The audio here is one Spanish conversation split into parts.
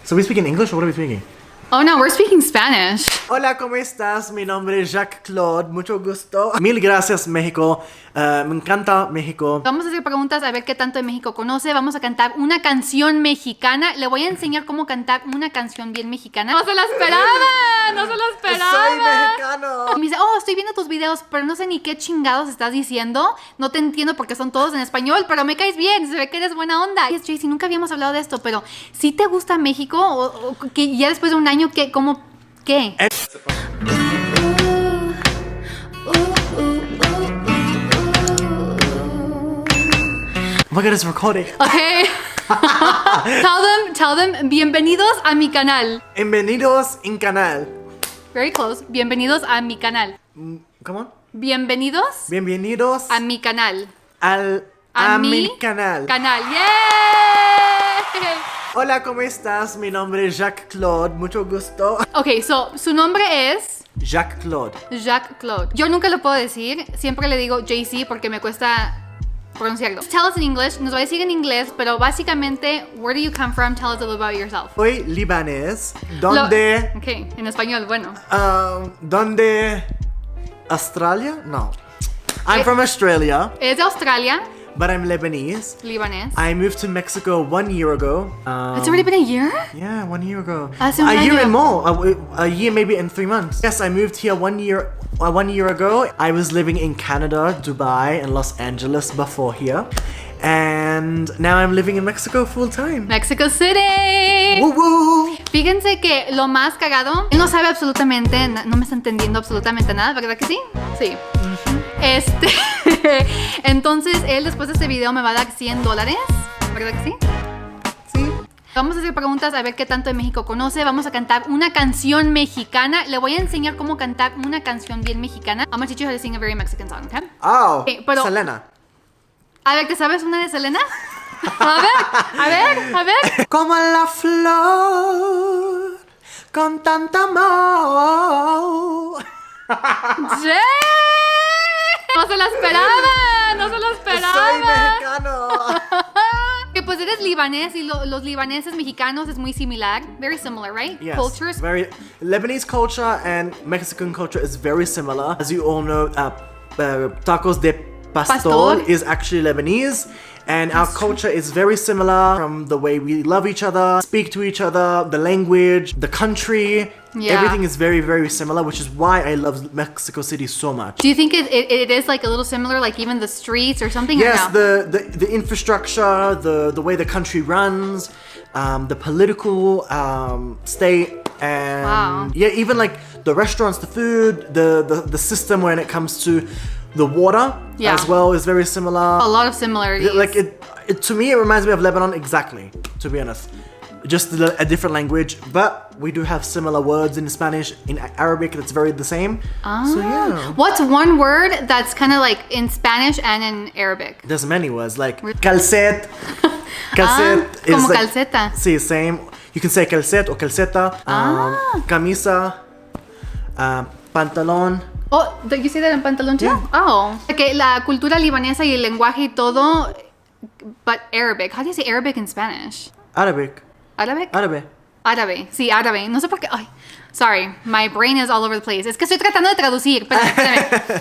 So we speak in English or what are we speaking? Oh no, we're speaking Spanish. Hola, ¿cómo estás? Mi nombre es Jacques-Claude, mucho gusto. Mil gracias, México. Me encanta México. Vamos a hacer preguntas a ver qué tanto de México conoce. Vamos a cantar una canción mexicana. Le voy a enseñar cómo cantar una canción bien mexicana. ¡No se la esperaba! ¡No se la esperaba! Soy mexicano. Y me dice, oh, estoy viendo tus videos, pero no sé ni qué chingados estás diciendo. No te entiendo porque son todos en español, pero me caes bien. Se ve que eres buena onda. Y Jaycee, nunca habíamos hablado de esto, pero ¿sí te gusta México? ¿O que ya después de un año, qué? ¿Cómo? ¿Qué? Oh my God, it's recording. Okay. tell them, bienvenidos a mi canal. Bienvenidos en canal. Very close. Bienvenidos a mi canal. Come on. Bienvenidos Bienvenidos a mi canal. a mi canal. ¡Yay! Hola, ¿cómo estás? Mi nombre es Jacques-Claude, mucho gusto. Ok, so, su nombre es Jacques-Claude. Jacques-Claude. Yo nunca lo puedo decir. Siempre le digo Jaycee porque me cuesta pronunciarlo. Tell us in English. Nos va a decir en inglés, pero básicamente, where do you come from? Tell us a little about yourself. Soy libanés. ¿Dónde? Ok, en español, bueno. ¿Dónde? ¿Australia? No. I'm from Australia, Es de Australia, but I'm Lebanese. libanés. I moved to Mexico 1 year ago. It's already been a year? Yeah, 1 year ago. Hace un A year año. and more. A year maybe in 3 months. Yes, I moved here 1 year. 1 year ago. I was living in Canada, Dubai, and Los Angeles before here, and now I'm living in Mexico full time. Mexico City. Woo woo. Fíjense que lo más cagado, él no sabe absolutamente, no me está entendiendo absolutamente nada, ¿verdad que sí? Sí. Entonces, él después de este video me va a dar $100, ¿verdad que sí? Sí. Vamos a hacer preguntas a ver qué tanto de México conoce. Vamos a cantar una canción mexicana. Le voy a enseñar cómo cantar una canción bien mexicana. I'm gonna teach you how to sing a very Mexican song, okay? Oh, Okay, pero- Selena. A ver, ¿te sabes una de Selena? A ver. Como la flor, con tanto amor. ¡Sí! No se la esperaba. Soy mexicano. Que pues eres libanés y los libaneses mexicanos es muy similar. Very similar, right? Yes, Cultures. very Lebanese culture and Mexican culture is very similar. As you all know, tacos de pastor is actually Lebanese, and our culture is very similar from the way we love each other, speak to each other, the language, the country. Yeah. Everything is very, very similar, which is why I love Mexico City so much. Do you think it is like a little similar, like even the streets or something? Yes, or no? the infrastructure, the way the country runs, the political state, and Wow. yeah, even like the restaurants, the food, the system when it comes to the water Yeah. as well is very similar. A lot of similarities. Like it to me, it reminds me of Lebanon exactly. To be honest, just a different language, but we do have similar words in Spanish, in Arabic. That's very the same. So yeah. What's one word that's kind of like in Spanish and in Arabic? There's many words like calcet. Calcet is como like, calceta. See, same. You can say calcet or calceta. Camisa. Pantalón. Oh, did you say that in pantalón too? Yeah. Oh. Que la cultura libanesa y el lenguaje y todo, but Arabic. How do you say Arabic in Spanish? Arabic. Arabic? Árabe. Árabe. Sí, árabe. No sé por qué. Ay, sorry. My brain is all over the place. Es que estoy tratando de traducir.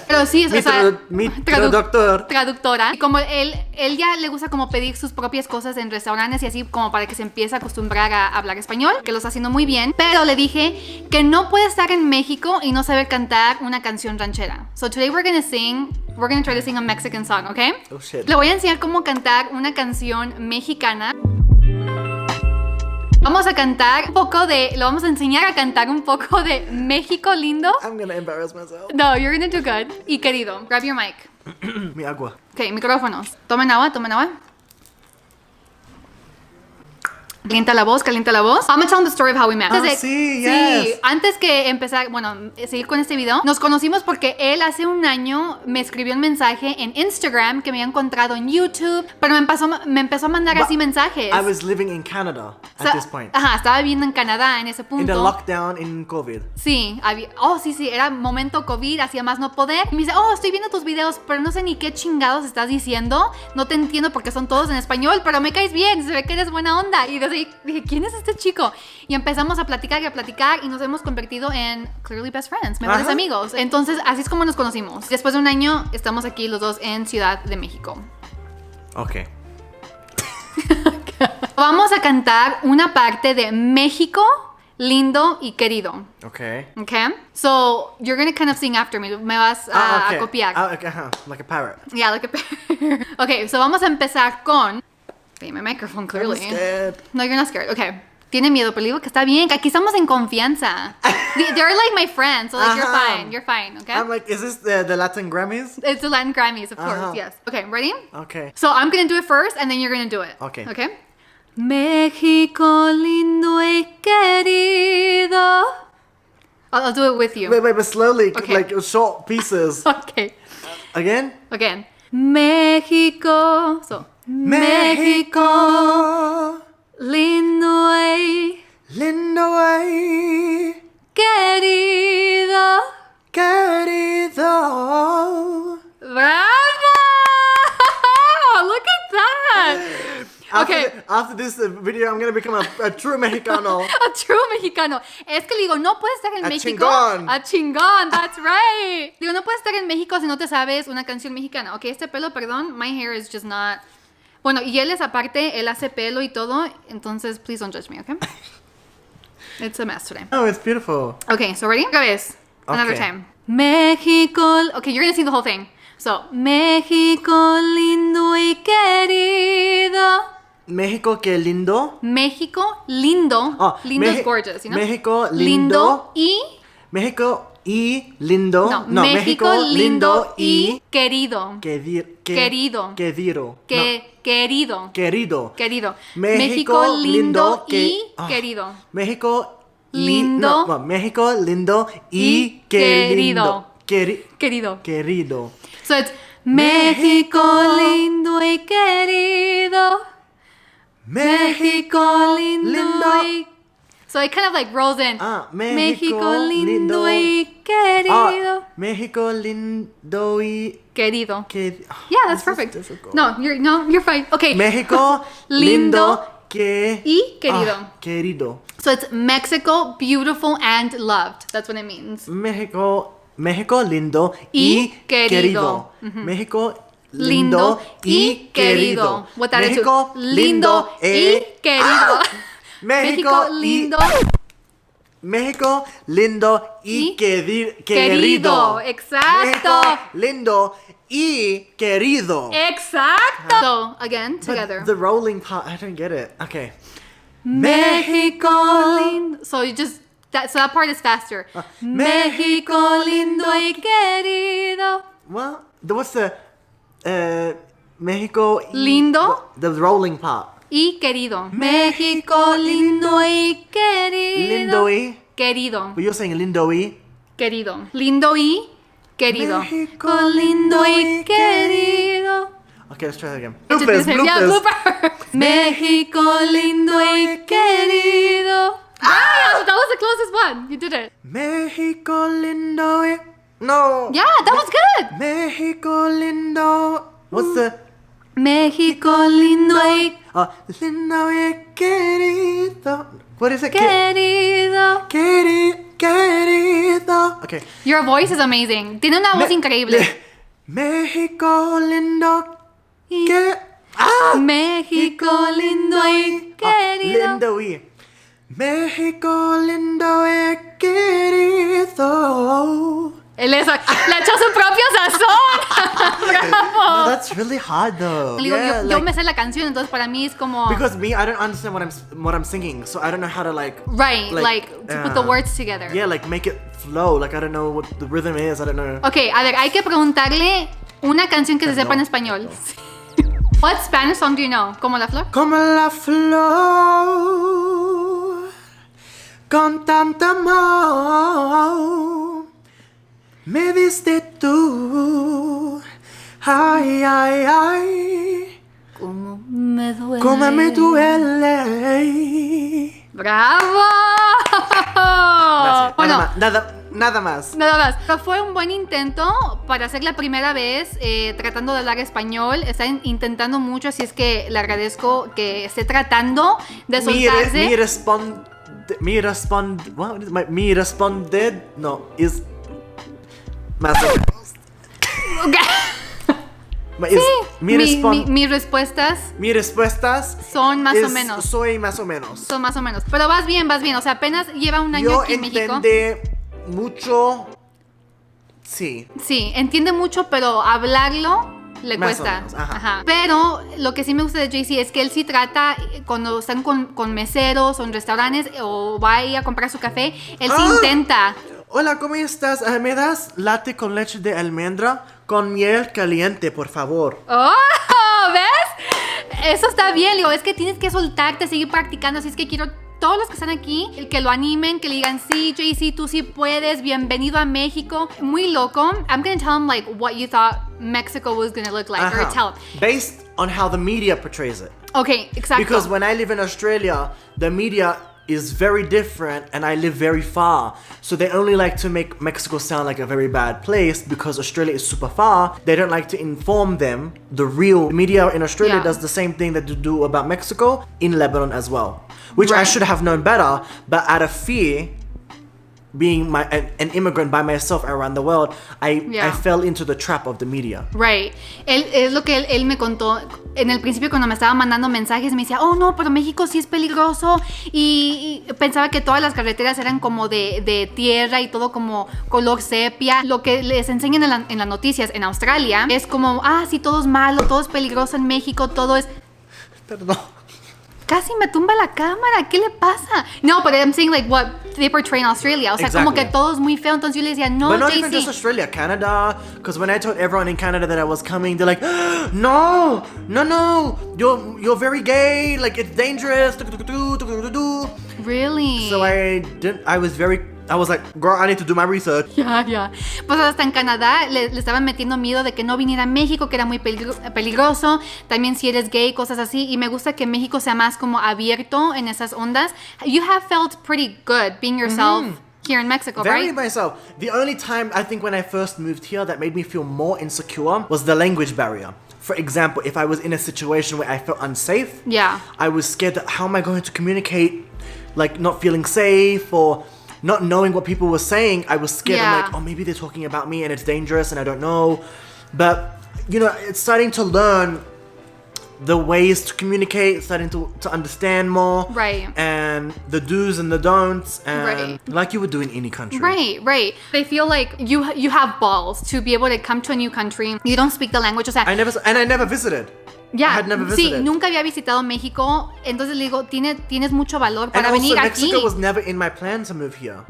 Pero sí, o sea, Mi traductor. traductora. Y como él ya le gusta como pedir sus propias cosas en restaurantes y así como para que se empiece a acostumbrar a hablar español, que lo está haciendo muy bien. Pero le dije que no puede estar en México y no saber cantar una canción ranchera. So today we're gonna try to sing a Mexican song, okay? Oh shit. Le voy a enseñar cómo cantar una canción mexicana. Vamos a cantar un poco lo vamos a enseñar a cantar un poco de México lindo. I'm gonna embarrass myself. No, you're gonna do good. Y querido, grab your mic. Mi agua. Ok, micrófonos. Tomen agua, tomen agua. Calienta la voz, calienta la voz. I'm gonna tell them the story of how we met. Sí, yes. Antes que empezar, bueno, seguir con este video, nos conocimos porque él hace un año me escribió un mensaje en Instagram que me había encontrado en YouTube, pero me empezó a mandar así mensajes. I was living in Canada at this point. Ajá, estaba viviendo en Canadá en ese punto. In the lockdown in COVID. Sí, sí, era momento COVID, hacía más no poder. Y me dice, estoy viendo tus videos, pero no sé ni qué chingados estás diciendo. No te entiendo porque son todos en español, pero me caes bien, se ve que eres buena onda. Y desde dije, ¿quién es este chico? Y empezamos a platicar y nos hemos convertido en clearly best friends, mejores amigos. Entonces, así es como nos conocimos. Después de un año, estamos aquí los dos en Ciudad de México. Ok. Vamos a cantar una parte de México, lindo y querido. Okay. Okay? So, you're going to kind of sing after me. Me vas a copiar. Okay, like a parrot. Yeah, like a parrot. Okay, so vamos a empezar con... Okay, my microphone clearly. I'm scared. No, you're not scared. Okay. Tiene miedo, pero digo que está bien, que aquí estamos en confianza. They're like my friends, so like you're fine, okay? I'm like, is this the Latin Grammys? It's the Latin Grammys, of course, yes. Okay, ready? Okay. So I'm gonna do it first, and then you're gonna do it. Okay. Okay? México lindo y querido. I'll do it with you. Wait, but slowly, Okay. like short pieces. Okay. Again? Again. México. So, México. Lindo y Lindo y querido. querido. Bravo! Look at that. After this video, I'm gonna become a true Mexicano. A true mexicano. Es que le digo, no puedes estar en A México. chingón. A chingón, that's right. Digo, no puedes estar en México si no te sabes una canción mexicana. Ok, este pelo, perdón, my hair is just not... Bueno, y él es aparte, él hace pelo y todo, entonces please don't judge me, okay? It's a mess today. Oh, it's beautiful. Okay, so ready? Otra vez. Another Okay. time. México... Okay, you're gonna sing the whole thing. So, México lindo y querido. México, qué lindo. México lindo. Oh, lindo is gorgeous, you know? México lindo. y... México y lindo. No, México lindo y querido. Querido. Querido. Querido. Querido. Querido. Querido. México lindo y querido. México Lindo. No, México lindo y querido. querido. Querido. Querido. So it's México lindo y querido. México lindo y... So it kind of like rolls in. México lindo y querido. México lindo y Querido. querido. Yeah, that's perfect. No, you're fine. Okay. México lindo y querido. Querido. So it's Mexico, beautiful and loved. That's what it means. México lindo Y y querido. querido. México Lindo y querido. What that is México too. Lindo y querido. México lindo México lindo y querido. querido. Exacto. México lindo y querido. Exacto. So again, But together. the rolling part, I don't get it. Okay. México lindo. So you just that part is faster. México lindo y querido. Well, what's the México Lindo. The rolling part. Y querido. México lindo y querido. Lindo y. Querido. But you're saying lindo y. Querido. Lindo y querido. México lindo y querido. Okay, let's try that again. Yeah, blooper. México lindo y querido. Ah, that was the closest one. You did it. México lindo y. No. Yeah, that was good. México lindo. What's the. México lindo y Lindo y querido. What is it? querido. Querido. Okay. Your voice is amazing. Tiene una voz increíble. México lindo. Y México lindo y querido. Lindo y. México lindo y querido. Él le echó su propio sazón. Bravo. No, that's really hard though. Digo, Yeah, yo like, me sé la canción, entonces para mí es como... because me, I don't understand what I'm singing, so I don't know how to like. Right, like to put the words together. Yeah, like make it flow. Like I don't know what the rhythm is. I don't know. Ok, a ver, hay que preguntarle una canción que se sepa en español. What Spanish song do you know? ¿Como la flor? Como la flor, con tanto amor, me diste tú. Ay, ay, ay, Como me duele. cómo me duele. ¡Bravo! That's it. Bueno, Nada más. Nada más. Nada más. Pero fue un buen intento para ser la primera vez tratando de hablar español. Está intentando mucho, así es que le agradezco que esté tratando de soltarse. Mi responded, no, is más o menos. Mis respuestas. Mis respuestas son más o menos. Soy más o menos. Son más o menos. Pero vas bien. O sea, apenas lleva un año aquí en México. Entiende mucho. Sí. Sí, entiende mucho, pero hablarlo le Más cuesta. o menos, ajá. Ajá. Pero lo que sí me gusta de JC es que él sí trata, cuando están con meseros o en restaurantes o va a ir a comprar su café, él sí intenta. Hola, ¿cómo estás? ¿Me das latte con leche de almendra con miel caliente, por favor? ¡Oh! ¿Ves? Eso está bien. Digo, es que tienes que soltarte, seguir practicando. Así es que quiero todos los que están aquí, que lo animen, que le digan, sí, JC, tú sí puedes, bienvenido a México. Muy loco. I'm gonna tell him, like, what you thought Mexico was gonna look like, or tell him. Based on how the media portrays it. Okay, exactly. Because when I live in Australia, the media is very different and I live very far. So they only like to make Mexico sound like a very bad place because Australia is super far. They don't like to inform them. The real media in Australia does the same thing that you do about Mexico in Lebanon as well. Which I should have known better, but out of fear, being an immigrant by myself around the world, I fell into the trap of the media. Right. Es lo que él me contó en el principio cuando me estaba mandando mensajes. Me decía, oh no, pero México sí es peligroso. Y pensaba que todas las carreteras eran como de tierra y todo como color sepia. Lo que les enseñan en las noticias en Australia es como, sí, todo es malo, todo es peligroso en México, todo es... Perdón. Casi me tumba la cámara, ¿qué le pasa? No, but I'm saying like what they portray in Australia. O sea, como que todo es muy feo. Entonces yo le decía, no, But not JC. even just Australia, Canada. Because when I told everyone in Canada that I was coming, they're like, no, you're very gay. Like it's dangerous. Really? So I was like, girl, I need to do my research. Ya. Pues hasta en Canadá le estaban metiendo miedo de que no viniera a México, que era muy peligroso. También si eres gay, cosas así. Y me gusta que México sea más como abierto en esas ondas. You have felt pretty good being yourself here in Mexico, Very right? myself. The only time I think when I first moved here that made me feel more insecure was the language barrier. For example, if I was in a situation where I felt unsafe, I was scared that how am I going to communicate, like not feeling safe or not knowing what people were saying. I was scared. I'm like, oh, maybe they're talking about me and it's dangerous and I don't know. But, you know, it's starting to learn the ways to communicate, starting to understand more. Right. And the do's and the don'ts. And like you would do in any country. Right. They feel like you have balls to be able to come to a new country. You don't speak the language. O sea, I never visited. I had never visited. Sí, nunca había visitado México. Entonces le digo, tienes mucho valor para venir aquí. Mexico was never in my plan to move here.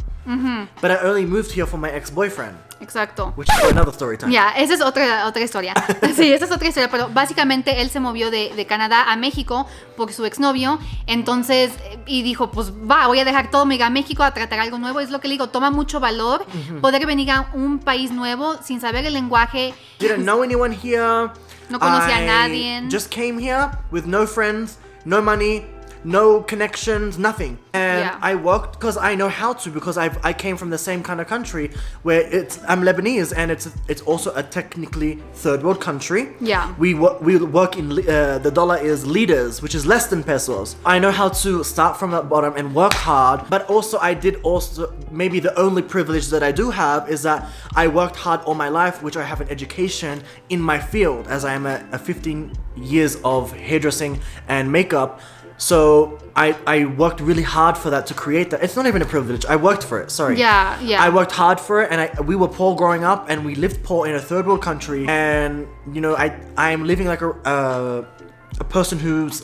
But I only moved here for my ex-boyfriend. Exacto. Which is for another story time. Esa es otra historia. Sí, esa es otra historia. Pero básicamente él se movió de Canadá a México por su exnovio. Entonces, y dijo, pues voy a dejar todo, me voy a México a tratar algo nuevo. Es lo que le digo, toma mucho valor poder venir a un país nuevo sin saber el lenguaje. Didn't know anyone here. No conocía a nadie. Just came here with no friends, no money, no connections, nothing. And I worked because I know how to, because I came from the same kind of country where I'm Lebanese and it's also a technically third world country. Yeah. We work in the dollar is liters, which is less than pesos. I know how to start from the bottom and work hard, but also maybe the only privilege that I do have is that I worked hard all my life, which I have an education in my field, as I am a 15 years of hairdressing and makeup. So I worked really hard for that, to create that. It's not even a privilege. I worked for it. Sorry. Yeah. I worked hard for it, and we were poor growing up, and we lived poor in a third world country. And you know, I am living like a person who's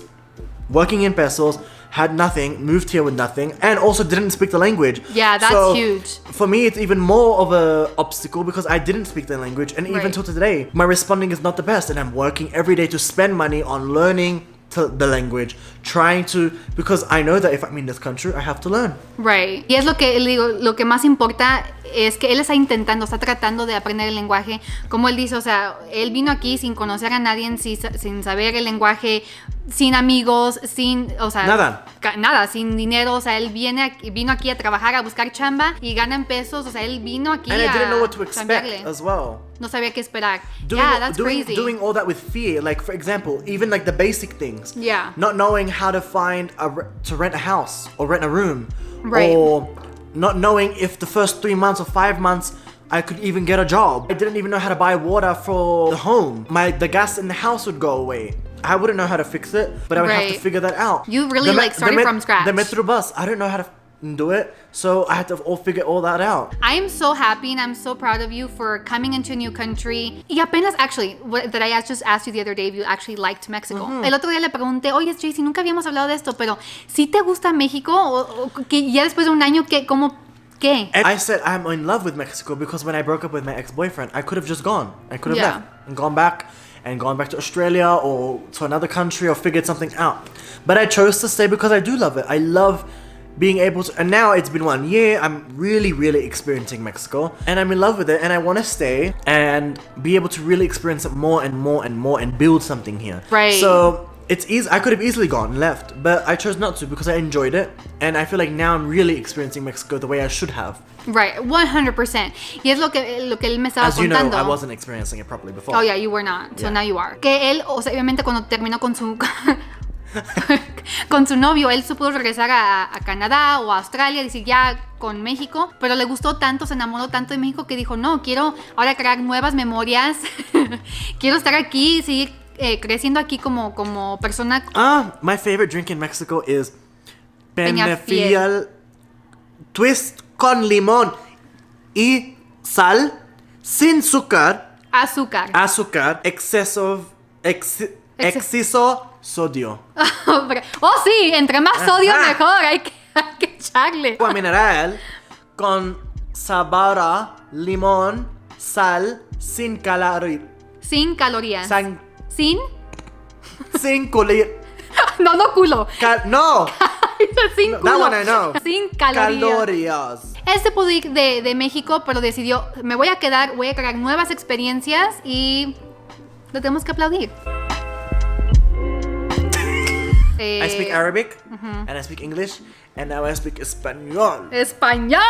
working in pesos, had nothing, moved here with nothing, and also didn't speak the language. Yeah, that's huge. For me, it's even more of a obstacle because I didn't speak the language, and even till today, my responding is not the best, and I'm working every day to spend money on learning the language, trying to, because I know that if I'm in this country, I have to learn. Right. Y es lo que digo, lo que más importa es que él está tratando de aprender el lenguaje. Como él dice, o sea, él vino aquí sin conocer a nadie, sin saber el lenguaje sin amigos, sin, o sea, nada, sin dinero. O sea, él vino aquí a trabajar, a buscar chamba y gana en pesos. O sea, él vino aquí and I didn't know what to chambearle. expect as well. No sabía qué esperar. That's doing, crazy. Doing all that with fear, like for example, even like the basic things. Yeah. Not knowing how to find to rent a house or rent a room, right. Or not knowing if the first 3 months or 5 months I could even get a job. I didn't even know how to buy water for the home. The gas in the house would go away. I wouldn't know how to fix it, but I would have to figure that out. You really started from scratch. The metro bus, I don't know how to do it, so I had to figure all that out. I am so happy and I'm so proud of you for coming into a new country. Y apenas, actually, that I just asked you the other day if you actually liked Mexico. El otro día le pregunté, oye, Jaycee, nunca habíamos hablado de esto, pero ¿sí te gusta México? ¿O que ya después de un año, ¿qué? And I said I'm in love with Mexico because when I broke up with my ex-boyfriend, I could have just gone. I could have left and gone back to Australia or to another country or figured something out. But I chose to stay because I do love it. I love being able to, and now it's been 1 year, I'm really, really experiencing Mexico, and I'm in love with it, and I want to stay and be able to really experience it more and more and more and build something here. Right. So it's easy. I could have easily gone and left, but I chose not to because I enjoyed it, and I feel like now I'm really experiencing Mexico the way I should have. Right, 100%. Y es lo que él me estaba As you contando. know, I wasn't experiencing it properly before. Oh yeah, you were not. So now you are. Que él, o sea, obviamente cuando terminó con su con su novio, él se pudo regresar a Canadá o a Australia, decir ya con México, pero le gustó tanto, se enamoró tanto de México que dijo, no, quiero ahora crear nuevas memorias, quiero estar aquí, seguir creciendo aquí como persona. My favorite drink in Mexico is Peñafiel. Twist con limón y sal, sin azúcar, exceso sodio. Oh sí, entre más sodio mejor, hay que echarle. Agua mineral con sabor a limón, sal, sin calorías. Sin calorías. Sin no culo. No. Sin culo. That one I know. Sin calorías. Él se pudo ir de México, pero decidió, me voy a quedar, voy a crear nuevas experiencias y lo tenemos que aplaudir. I speak Arabic, and I speak English, and now I speak Español. ¡Español!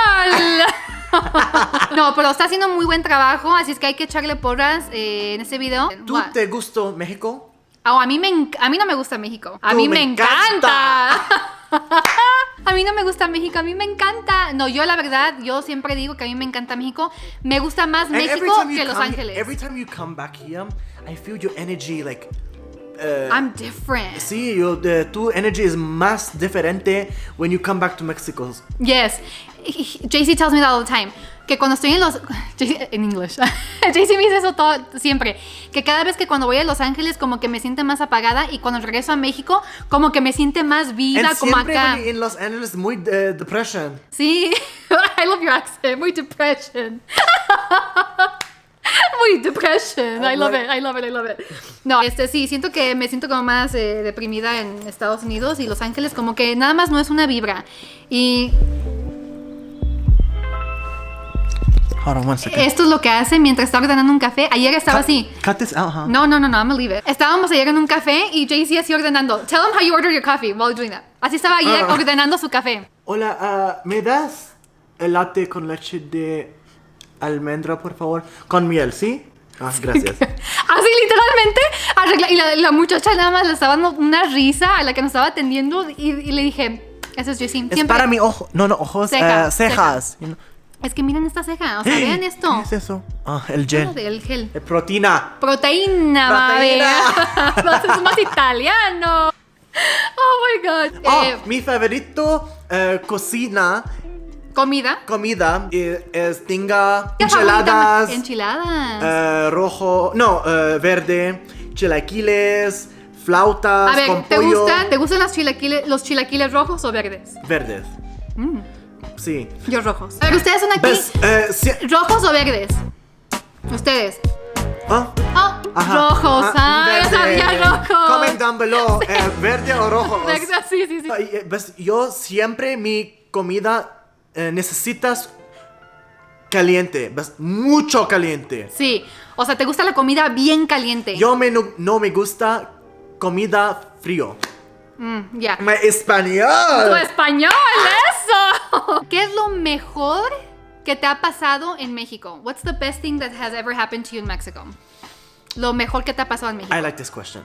No, pero está haciendo muy buen trabajo, así es que hay que echarle porras en ese video. ¿Tú te gustó México? A mí no me gusta México. A mí me encanta. A mí no me gusta México, a mí me encanta. No, yo la verdad, yo siempre digo que a mí me encanta México. Me gusta más México que Los Ángeles. Every time you come back here, I feel your energy like... I'm different. Sí, tu energy is más diferente when you come back to Mexico. Yes. Jaycee tells me that all the time. Que cuando estoy en English. Jaycee me dice eso siempre. Que cada vez que cuando voy a Los Ángeles como que me siente más apagada y cuando regreso a México como que me siente más vida como acá. En Los Ángeles muy depression. Sí. I love your accent. Muy depression. Muy depression. I love it. No, sí, siento que me siento como más deprimida en Estados Unidos y Los Ángeles como que nada más no es una vibra. Y Hold on one second. Esto es lo que hace mientras está ordenando un café. Ayer estaba así. Cut this out, huh? No, I'm gonna leave it. Estábamos ayer en un café y Jaycee así ordenando. Tell him how you order your coffee while you're doing that. Así estaba ayer ordenando su café. Hola, ¿me das el latte con leche de almendra, por favor? Con miel, ¿sí? Gracias. Así literalmente y la muchacha nada más le estaba dando una risa a la que nos estaba atendiendo y le dije, eso es Jaycee. Es para mi ojo, ojos, cejas. You know? Es que miren esta ceja, o sea, vean esto. ¿Qué es eso? El gel. El gel. Proteína. Proteína. Es más italiano. Oh my God. Mi favorito comida es tinga, enchiladas. Verde, chilaquiles, flautas. A ver, con pollo. ¿te gustan los chilaquiles rojos o verdes? Verdes. Sí. Yo rojos. A ver, ustedes son aquí. ¿Rojos o verdes? Ustedes. Rojos. Ya sabía rojos. Comment down below. ¿Verde o rojo? Sí. ¿Ves? Yo siempre mi comida necesitas caliente. ¿Ves? Mucho caliente. Sí. O sea, ¿te gusta la comida bien caliente? No me gusta comida frío. Ya. ¡Mi español! ¡Tu español! ¡Eso! ¿Qué es lo mejor que te ha pasado en México? What's the best thing that has ever happened to you in Mexico? Lo mejor que te ha pasado en México. I like this question.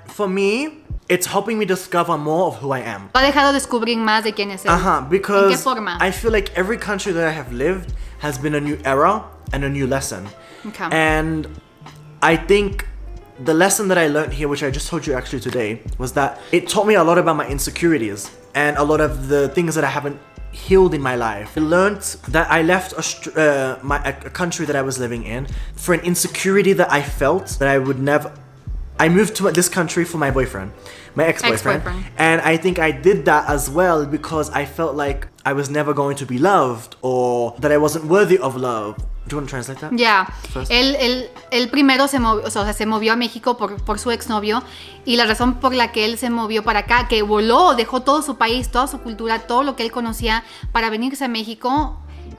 For me, it's helping me discover more of who I am. Lo ha dejado descubrir más de quién es él. Because ¿En qué forma? I feel like every country that I have lived has been a new era and a new lesson. Okay. And I think the lesson that I learned here, which I just told you actually today, was that it taught me a lot about my insecurities and a lot of the things that I haven't healed in my life. I learned that I left a country that I was living in for an insecurity that I felt that I would never. I moved to this country for my boyfriend, my ex-boyfriend. And I think I did that as well because I felt like I was never going to be loved or that I wasn't worthy of love. Do you want to translate that? Yeah. Él primero se movió a México por su exnovio, y la razón por la que él se movió para acá, que voló, dejó todo su país, toda su cultura, todo lo que él conocía para venirse a México,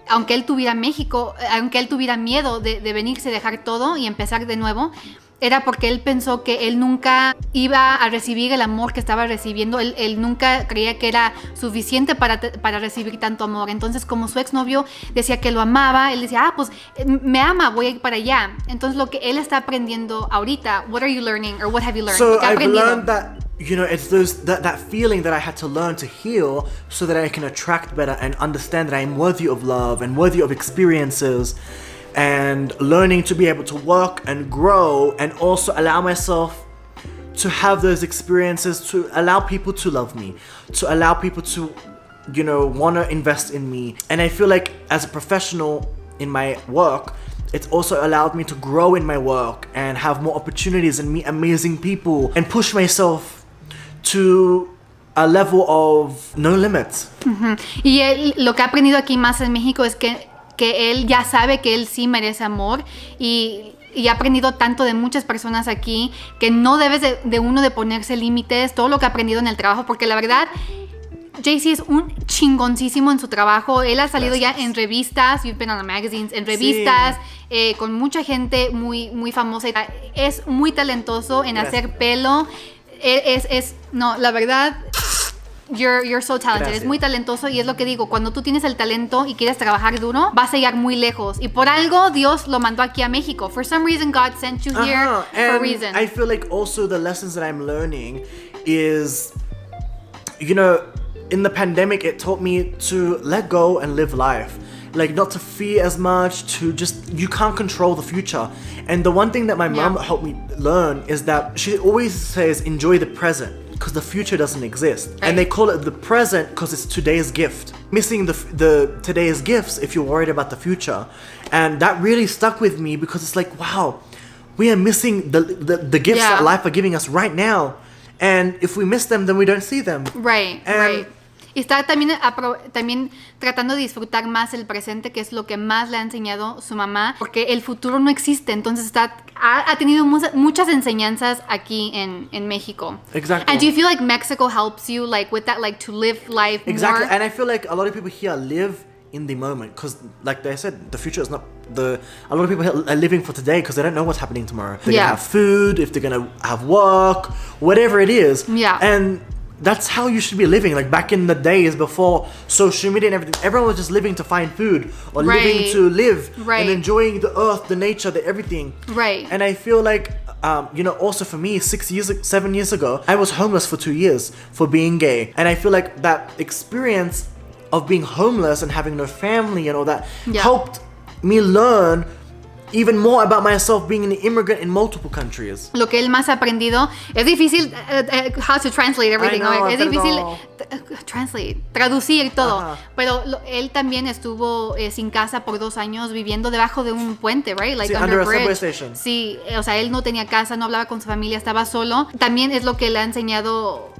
aunque él tuviera miedo de venirse, dejar todo y empezar de nuevo, era porque él pensó que él nunca iba a recibir el amor que estaba recibiendo. Él nunca creía que era suficiente para recibir tanto amor. Entonces, como su exnovio decía que lo amaba, él decía, pues me ama, voy a ir para allá. Entonces, lo que él está aprendiendo ahorita, what are you learning or what have you learned? So I've learned that, you know, it's that feeling that I had to learn to heal so that I can attract better and understand that I am worthy of love and worthy of experiences. And learning to be able to work and grow and also allow myself to have those experiences, to allow people to love me, to allow people to, you know, want to invest in me. And I feel like as a professional in my work, it's also allowed me to grow in my work and have more opportunities and meet amazing people and push myself to a level of no limits. Y lo que ha aprendido aquí más en México es que él ya sabe que él sí merece amor, y ha aprendido tanto de muchas personas aquí que no debes de uno de ponerse límites. Todo lo que ha aprendido en el trabajo, porque la verdad JC es un chingoncísimo en su trabajo. Él ha salido ya en revistas, you've been on the magazines, en revistas, con mucha gente muy famosa. Es muy talentoso en hacer pelo. No, la verdad, you're so talented. Gracias. Es muy talentoso, y es lo que digo, cuando tú tienes el talento y quieres trabajar duro, vas a llegar muy lejos. Y por algo Dios lo mandó aquí a México. For some reason God sent you here for a reason. I feel like also the lessons that I'm learning is, you know, in the pandemic it taught me to let go and live life. Like, not to fear as much, to just, you can't control the future. And the one thing that my mom helped me learn is that she always says, enjoy the present, because the future doesn't exist. Right. And they call it the present because it's today's gift. Missing the today's gifts if you're worried about the future. And that really stuck with me, because it's like, wow, we are missing the gifts that life are giving us right now. And if we miss them, then we don't see them. Right. Y está también tratando de disfrutar más el presente, que es lo que más le ha enseñado su mamá, porque el futuro no existe. Entonces ha tenido muchas enseñanzas aquí en México. Exactly. And do you feel like Mexico helps you like with that, like to live life exactly more? And I feel like a lot of people here live in the moment, because like they said, the future is not a lot of people are living for today because they don't know what's happening tomorrow. They're gonna have food, if they're gonna have work, whatever it is. And that's how you should be living. Like back in the days before social media and everything, everyone was just living to find food or living to live and enjoying the earth, the nature, the everything. And I feel like, you know, also for me, 7 years ago, I was homeless for 2 years for being gay. And I feel like that experience of being homeless and having no family and all that helped me learn even more about myself being an immigrant in multiple countries. Lo que él más ha aprendido es difícil, how to translate everything. Es difícil traducir todo. Pero él también estuvo sin casa por 2 años, viviendo debajo de un puente, right? Like under a subway station. Sí, o sea, él no tenía casa, no hablaba con su familia, estaba solo. También es lo que le ha enseñado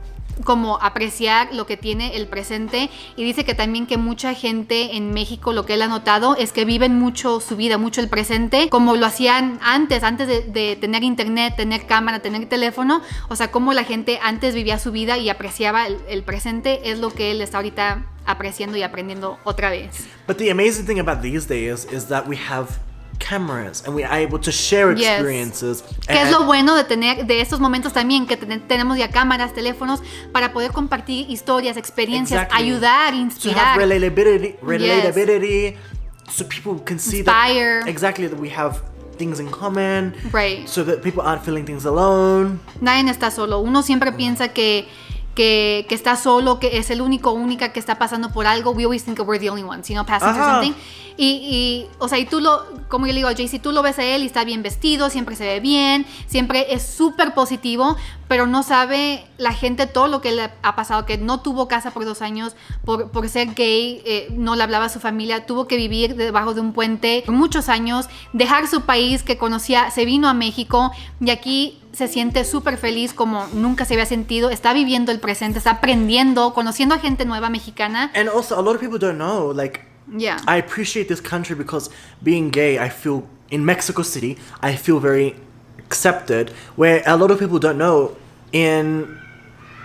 como apreciar lo que tiene el presente, y dice que también que mucha gente en México, lo que él ha notado es que viven mucho su vida, mucho el presente, como lo hacían antes de tener internet, tener cámara, tener teléfono. O sea, como la gente antes vivía su vida y apreciaba el presente, es lo que él está ahorita apreciando y aprendiendo otra vez. But the amazing thing about these days is that we have cameras and we are able to share Yes. experiences. Que es lo bueno de tener de estos momentos también, que tenemos ya cámaras, teléfonos, para poder compartir historias, experiencias, Exactly. ayudar, To have inspirar. relatability, so people can see Inspire. that exactly that we have things in common, Right. so that people aren't feeling things alone. Nadie está solo. Uno siempre piensa que está solo, que es el única que está pasando por algo. We always think that we're the only ones, passing through Ajá. something. O sea, y tú como yo le digo a Jaycee, tú lo ves a él y está bien vestido, siempre se ve bien, siempre es súper positivo, pero no sabe la gente todo lo que le ha pasado, que no tuvo casa por 2 años por ser gay, no le hablaba a su familia, tuvo que vivir debajo de un puente por muchos años, dejar su país que conocía, se vino a México y aquí se siente súper feliz como nunca se había sentido, está viviendo el presente, está aprendiendo, conociendo a gente nueva mexicana. And also, a lot of people don't know, like, Yeah. I appreciate this country because being gay, I feel, in Mexico City, I feel very accepted, where a lot of people don't know, in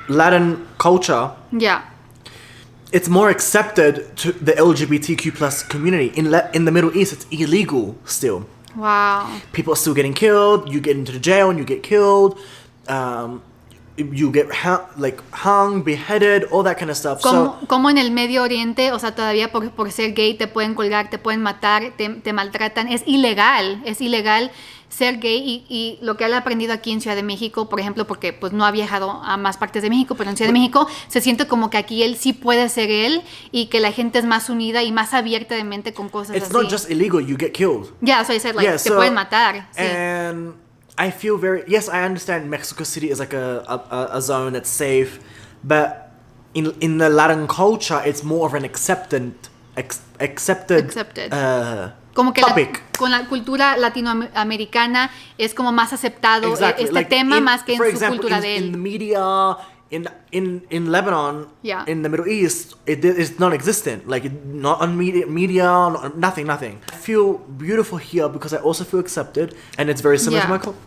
Latin culture, Yeah. it's more accepted to the LGBTQ plus community. In the Middle East, it's illegal still. Wow. People are still getting killed. You get into the jail and you get killed. You get hung, beheaded, all that kind of stuff. Como en el Medio Oriente, o sea, todavía por ser gay te pueden colgar, te pueden matar, te maltratan. Es ilegal ser gay y lo que él ha aprendido aquí en Ciudad de México, por ejemplo, porque pues no ha viajado a más partes de México, pero en Ciudad de México se siente como que aquí él sí puede ser él y que la gente es más unida y más abierta de mente con cosas it's así. not just illegal, you get killed. Yeah, so I said, like, te pueden matar. Sí. And I feel yes, I understand Mexico City is like a zone that's safe, but in the Latin culture, it's more of an accepted Como que topic. con la cultura latinoamericana es como más aceptado Exactly. este tema más que en for su example, cultura de él. in the media, in Lebanon, Yeah. in the Middle East, it is non-existent. Like not on media, nothing. I feel beautiful here because I also feel accepted, and it's very similar to my culture.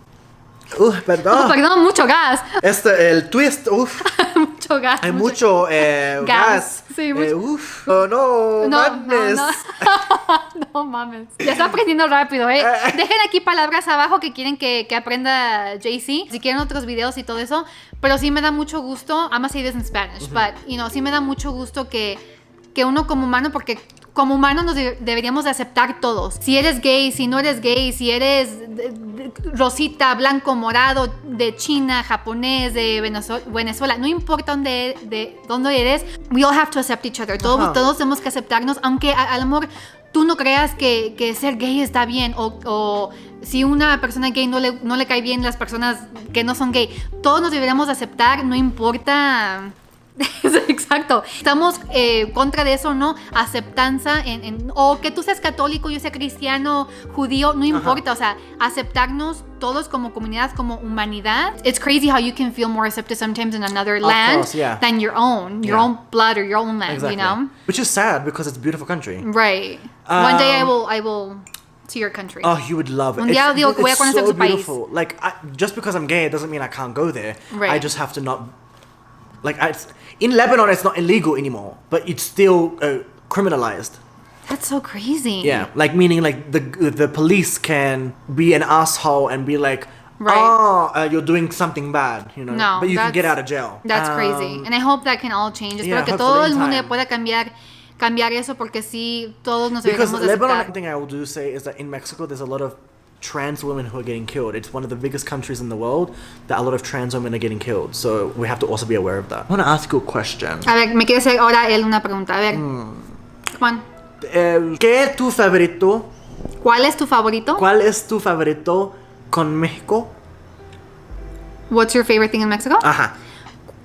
Perdón. Perdón, mucho gas. El twist, Mucho gas. hay mucho gas. Sí, mucho. Oh no, madness. No mames. Ya está aprendiendo rápido, Dejen aquí palabras abajo que quieren que aprenda Jaycee. Si quieren otros videos y todo eso. Pero sí me da mucho gusto. I'm gonna say this in Spanish, but, sí me da mucho gusto que uno como humano, porque como humanos nos deberíamos de aceptar todos. Si eres gay, si no eres gay, si eres rosita, blanco, morado, de China, japonés, de Venezuela, no importa dónde eres, we all have to accept each other. Todos tenemos que aceptarnos, aunque a lo mejor tú no creas que ser gay está bien, o si una persona gay no le cae bien las personas que no son gay. Todos nos deberíamos aceptar, no importa. Exacto. Estamos contra de eso, ¿no? Aceptanza o que tú seas católico, yo sea cristiano, judío, no importa. O sea, aceptarnos todos como comunidad, como humanidad. It's crazy how you can feel more accepted sometimes in another land than your own blood or your own land, exactly. Which is sad because it's a beautiful country. Right. One day I will to your country. Oh, you would love it. Un día digo que voy a conocer su país. Beautiful. Like, just because I'm gay, it doesn't mean I can't go there. Right. I just have to not. In Lebanon, it's not illegal anymore, but it's still criminalized. That's so crazy. Yeah, meaning the police can be an asshole and be like, right. You're doing something bad, No, but you can get out of jail. That's crazy, and I hope that can all change. Espero que todo el mundo pueda cambiar eso, porque sí, todos nos deberíamos aceptar. Because Lebanon, thing I will say is that in Mexico, there's a lot of trans women who are getting killed. It's one of the biggest countries in the world that a lot of trans women are getting killed. So we have to also be aware of that. I want to ask you a question. A ver, me quiere hacer ahora él una pregunta. A ver, Juan. ¿Qué es tu favorito? ¿Cuál es tu favorito? ¿Cuál es tu favorito con México? What's your favorite thing in Mexico? Ajá.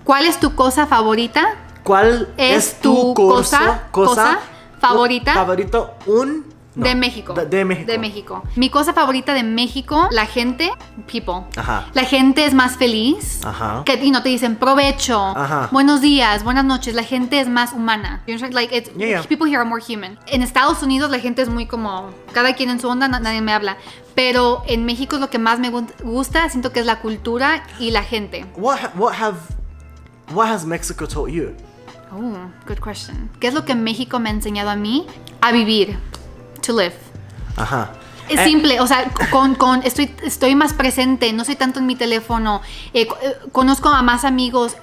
¿Cuál es tu cosa favorita? ¿Cuál es tu cosa favorita? Favorito De México. De México. De México. Mi cosa favorita de México, la gente, people. Ajá. La gente es más feliz. Ajá. Que te dicen provecho, Ajá. buenos días, buenas noches. La gente es más humana. People here are more human. En Estados Unidos la gente es muy como, cada quien en su onda, nadie me habla. Pero en México es lo que más me gusta, siento que es la cultura y la gente. What has Mexico taught you? Oh, good question. ¿Qué es lo que México me ha enseñado a mí? A vivir. To live. Ajá. Es simple, o sea, estoy más presente, no soy tanto en mi teléfono, conozco a más amigos,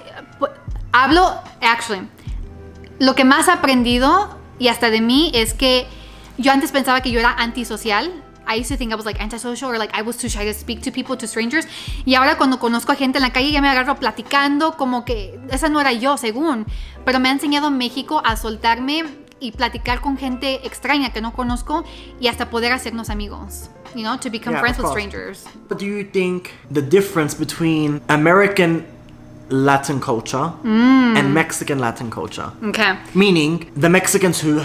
actually, lo que más he aprendido, y hasta de mí, es que yo antes pensaba que yo era antisocial. I used to think I was like antisocial or like I was too shy to speak to people, to strangers. Y ahora cuando conozco a gente en la calle ya me agarro platicando como que esa no era yo, según. Pero me ha enseñado México a soltarme y platicar con gente extraña que no conozco y hasta poder hacernos amigos. You know, to become friends with strangers. But do you think the difference between American Latin culture and Mexican Latin culture? Okay. Meaning the Mexicans who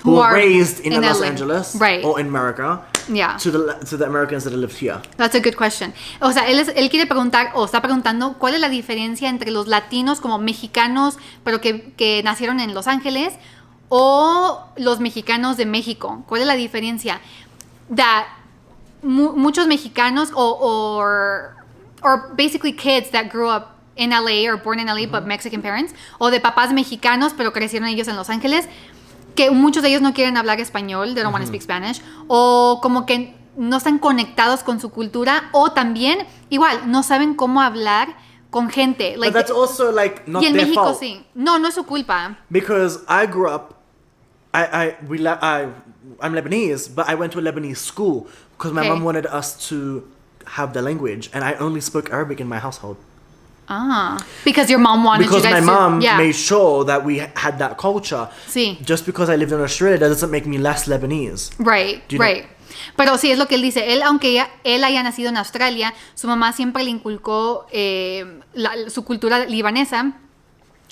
were raised in Los LA. Angeles Right. or in America. Yeah. To the Americans that lived here. That's a good question. O sea, él quiere preguntar, o está preguntando, ¿cuál es la diferencia entre los latinos como mexicanos, pero que nacieron en Los Ángeles, o los mexicanos de México? ¿Cuál es la diferencia? That muchos mexicanos or basically kids that grew up in LA or born in LA but Mexican parents, o de papás mexicanos pero crecieron ellos en Los Ángeles, que muchos de ellos no quieren hablar español, they don't want to speak Spanish, o como que no están conectados con su cultura, o también, igual, no saben cómo hablar con gente. But that's also like not y en their México fault. sí. No es su culpa. Because I grew up, I'm Lebanese, but I went to a Lebanese school because my mom wanted us to have the language, and I only spoke Arabic in my household. Because your mom wanted Because you guys my mom to... made sure that we had that culture. Sí. Just because I lived in Australia, that doesn't make me less Lebanese. Right. Pero sí, es lo que él dice. Él, aunque él haya nacido en Australia, su mamá siempre le inculcó su cultura libanesa,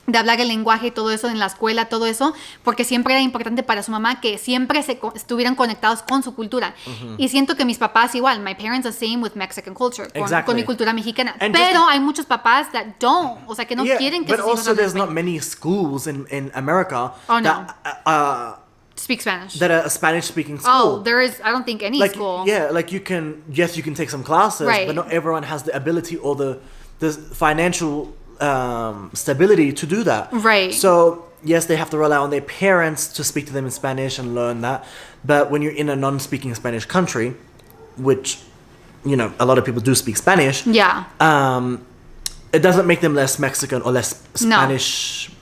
de hablar el lenguaje y todo eso en la escuela, todo eso, porque siempre era importante para su mamá que siempre estuvieran conectados con su cultura. Y siento que mis papás igual, my parents are same with Mexican culture, con mi cultura mexicana. Pero hay muchos papás that don't, o sea, que no quieren que sus hijos also there's not many schools in America that speak Spanish. That are a Spanish-speaking school. Oh, there is, I don't think any school. Yeah, like you can take some classes, but not everyone has the ability or the financial stability to do that. Right. So, yes, they have to rely on their parents to speak to them in Spanish and learn that. But when you're in a non-speaking Spanish country, which, you know, a lot of people do speak Spanish. Yeah. It doesn't make them less Mexican or less Spanish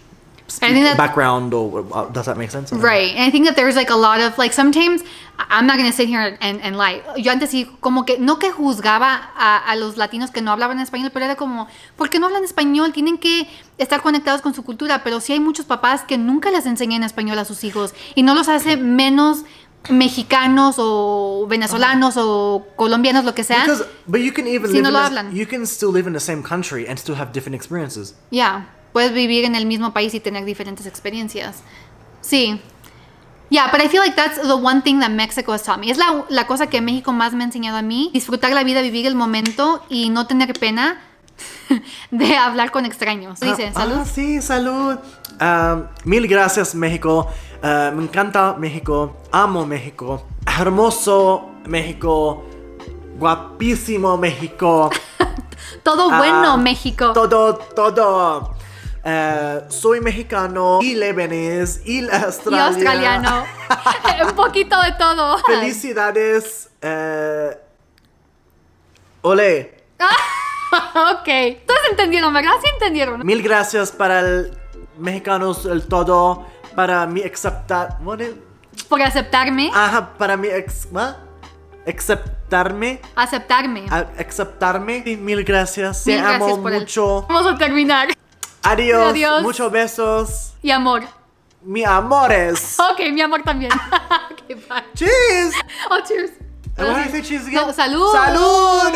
background, or does that make sense? Right. And I think that there's like a lot of, like, sometimes, I'm not going to sit here and lie. Yo antes sí, como que, no que juzgaba a los latinos que no hablaban español, pero era como, ¿por qué no hablan español? Tienen que estar conectados con su cultura. Pero sí hay muchos papás que nunca les enseñan español a sus hijos y no los hace menos mexicanos o venezolanos o colombianos, lo que sea. But you can even si no lo hablan. You can still live in the same country and still have different experiences. Yeah. Puedes vivir en el mismo país y tener diferentes experiencias. Sí. Yeah, but I feel like that's the one thing that Mexico has taught me. Es la cosa que México más me ha enseñado a mí. Disfrutar la vida, vivir el momento y no tener pena de hablar con extraños. Dice, salud. Sí, salud. Mil gracias, México. Me encanta México. Amo México. Hermoso México. Guapísimo México. Todo bueno, México. Todo. Soy mexicano y lebanés y australiano. Un poquito de todo. Felicidades. Ole. Ok. Todos entendieron, ¿verdad? Sí entendieron. Mil gracias para el mexicanos el todo. Para mi aceptar. Por aceptarme. Ajá, para mi aceptarme. Sí, mil gracias. Te amo mucho. Vamos a terminar. Adiós. Muchos besos. Y amor. Mi amores. Ok, mi amor también. Okay, bye. Cheers. Oh, cheers. And why do you say cheers again? No, salud. Salud.